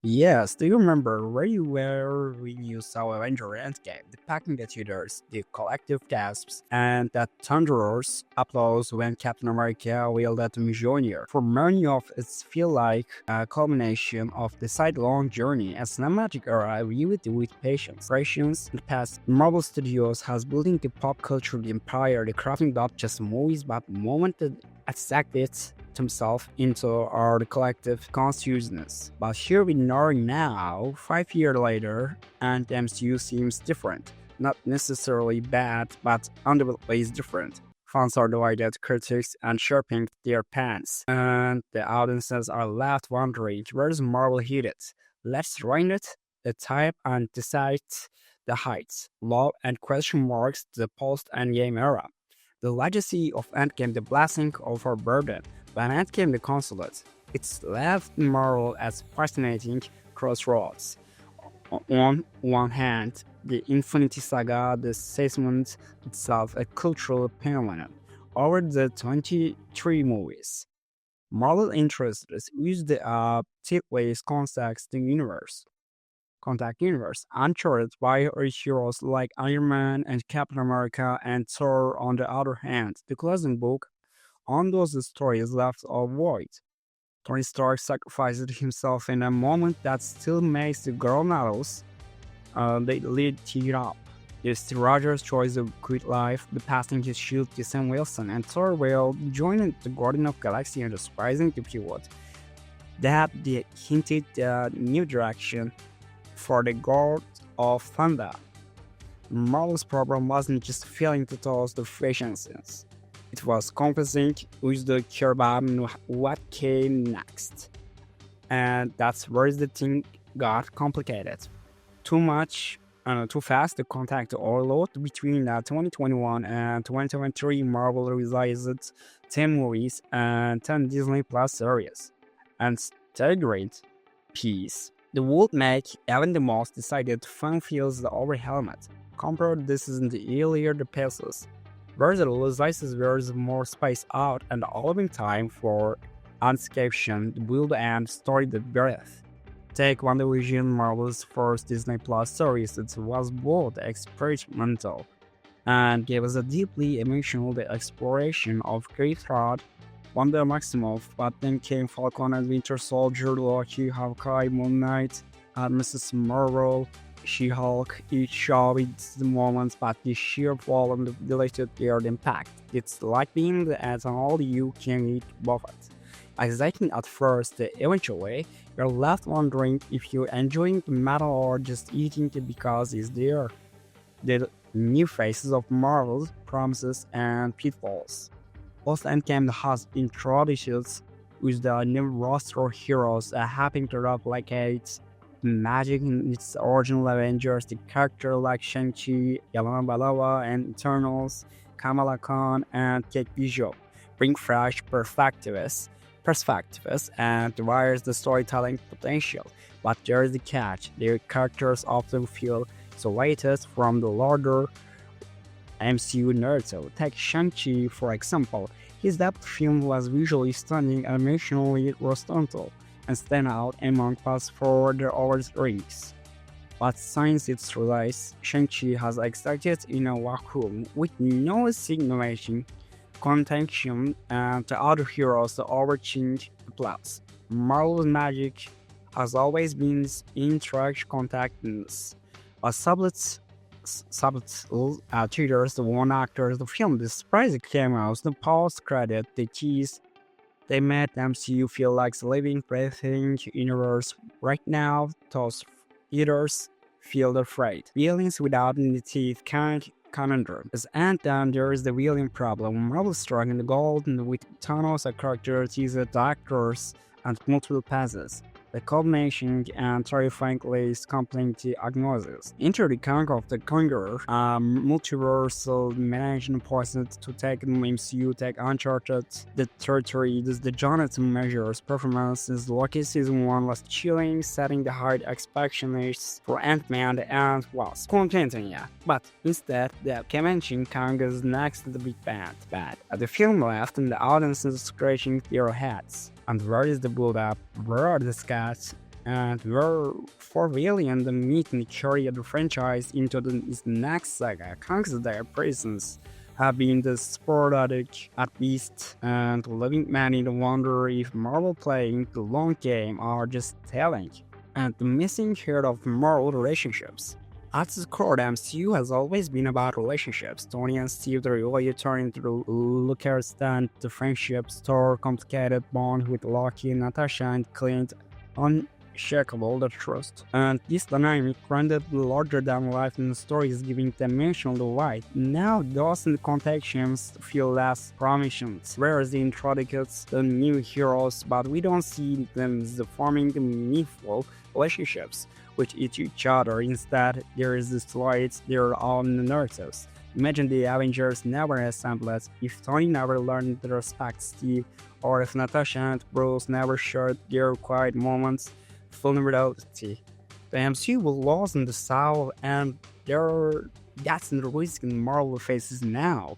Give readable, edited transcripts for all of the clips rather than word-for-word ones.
Yes, do you remember where you were when you saw Avenger Endgame, the packing the theaters, the collective gasps, and that thunderous applause when Captain America wheeled at Mjolnir? For many of us feel like a culmination of the side-long journey. A cinematic era viewed with patience. The past Marvel Studios has building the pop culture empire, the crafting not just movies but moments that exact it himself into our collective consciousness. But here we are now, 5 years later, and the MCU seems different. Not necessarily bad, but undoubtedly is different. Fans are divided, critics and sharpening their pants, and the audiences are left wondering where's Marvel headed. Let's rein it, the type, and decide the heights, love, and question marks the post-Endgame era. The legacy of Endgame, the blessing of our burden. When Endgame the consulate, it's left Marvel as fascinating crossroads. On one hand, the Infinity Saga, the segment itself, a cultural phenomenon. Over the 23 movies, Marvel interests use the ways contact universe, uncharted by heroes like Iron Man and Captain America and Thor. On the other hand, the closing book on those stories left a void. Tony Stark sacrificed himself in a moment that still makes the Granados they lead tear up. It's Rogers' choice of quit life, the passing his shield to Sam Wilson, and Thor will join the Guardian of Galaxy and the surprising to pivot. That they hinted a new direction for the God of Thunder. Marvel's problem wasn't just failing to toss the fashion sense. It was confusing with the care about what came next. And that's where the thing got complicated. Too fast to contact overload between 2021 and 2023. Marvel released 10 movies and 10 Disney Plus series. And staggering piece. The would make even the most decided fan feels the overwhelmed. Compared this is in the earlier the passes, where the releases were more spaced out and allowing time for unscaption, build and story the breath. Take WandaVision, Marvel's first Disney Plus series. It was both experimental and gave us a deeply emotional exploration of great thought Wanda Maximoff, but then came Falcon and Winter Soldier, Loki, Hawkeye, Moon Knight, and Mrs. Marvel, She-Hulk. Each show its the moments, but the sheer volume of deleted their impact. It's like being at an all-you-can-eat buffet. Exciting at first, eventually, you're left wondering if you're enjoying the metal or just eating it because it's there. The new faces of Marvel, promises, and pitfalls. Post-Endgame has introduced with the new roster of heroes having to replicate magic in its original Avengers, the character like Shang-Chi, Yelena Belova, and Eternals, Kamala Khan, and Kate Bishop bring fresh perspectives and wires the storytelling potential. But there's the catch, their characters often feel isolated from the larger MCU narrative. Take Shang-Chi, for example. His depth film was visually stunning and emotionally horizontal, and stand out among fast-forward over rings. But since its release, Shang-Chi has existed in a vacuum with no significant contention and the other heroes overchange the plots. Marvel's magic has always been interact contactness. A subtle theaters, the one actors, the film, the surprising cameos, the post credit, the tease, they made MCU feel like the living, breathing universe. Right now, those theaters feel afraid. Feelings without any teeth can't conundrum. And then there is the villain problem. Marvel struck in the gold and with Thanos a character, teaser actors, and multiple passes. The combination and terrifyingly completely agnosis. Enter the Kang of the Conqueror, multiversal management poisoned to take MCU, take Uncharted, the territory, this the Jonathan Majors performances. Loki season 1 was chilling, setting the high expectations for Ant-Man and was contenting, yeah. But instead, the convention Kang is next to the big bad. The film left and the audience is scratching their heads. And where is the build up? Where are the scats? and we're revealing the meat and carry the franchise into its next saga. Kang's their presence have been the sporadic at least, and leaving many to wonder if Marvel playing the long game or just telling. And the missing heart of Marvel relationships. At its core, the MCU has always been about relationships. Tony and Steve, the real turning to Lucas, and the friendship store, complicated bond with Loki, Natasha, and Clint, unshakable the trust. And this dynamic rendered larger than life in the story is giving dimensional to light. Now, those in the contextions feel less promising, whereas they introduce the new heroes, but we don't see them as forming meaningful relationships with each other. Instead, there is destroyed their own narratives. Imagine the Avengers never assembled, if Tony never learned to respect Steve, or if Natasha and Bruce never shared their quiet moments, vulnerability. The MCU will lose in the South, and that's the risk Marvel faces now.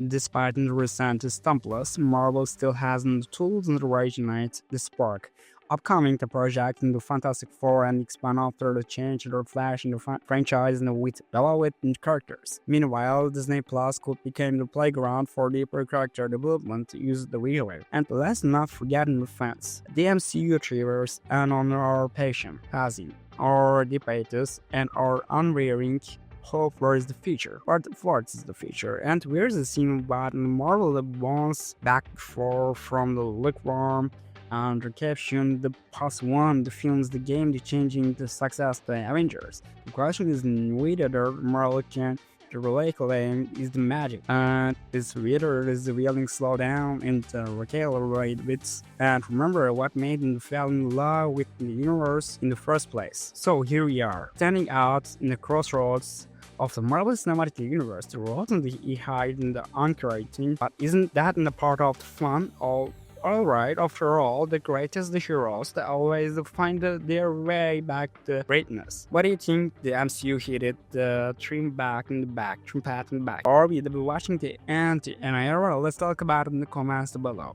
Despite the recent stumbles, Marvel still has the tools to reignite the spark. Upcoming the project in the Fantastic Four and expand after the change the Flash in the franchise and with beloved characters. Meanwhile, Disney Plus could become the playground for deeper character development to use the real. And let's not forget the fans, the MCU achievers, and on our passion, passing, our debates, and our unwearying hope where is the future, what is the future, and where's the scene what Marvel wants back before from the lukewarm and recapture the past one, the films, the game, the changing the success of the Avengers. The question is whether Marvel can the relay claim is the magic, and this reader is willing to slow down and recalibrate bits and remember what made them fall in love with the universe in the first place. So here we are, standing out in the crossroads of the Marvel Cinematic Universe, the road and the hide in the uncreating, but isn't that in the part of the fun? Alright, after all, the greatest the heroes they always find their way back to greatness. What do you think the MCU hit it, the trim back in the back, trim pat in the back? Or will be watching the end and era? Let's talk about it in the comments below.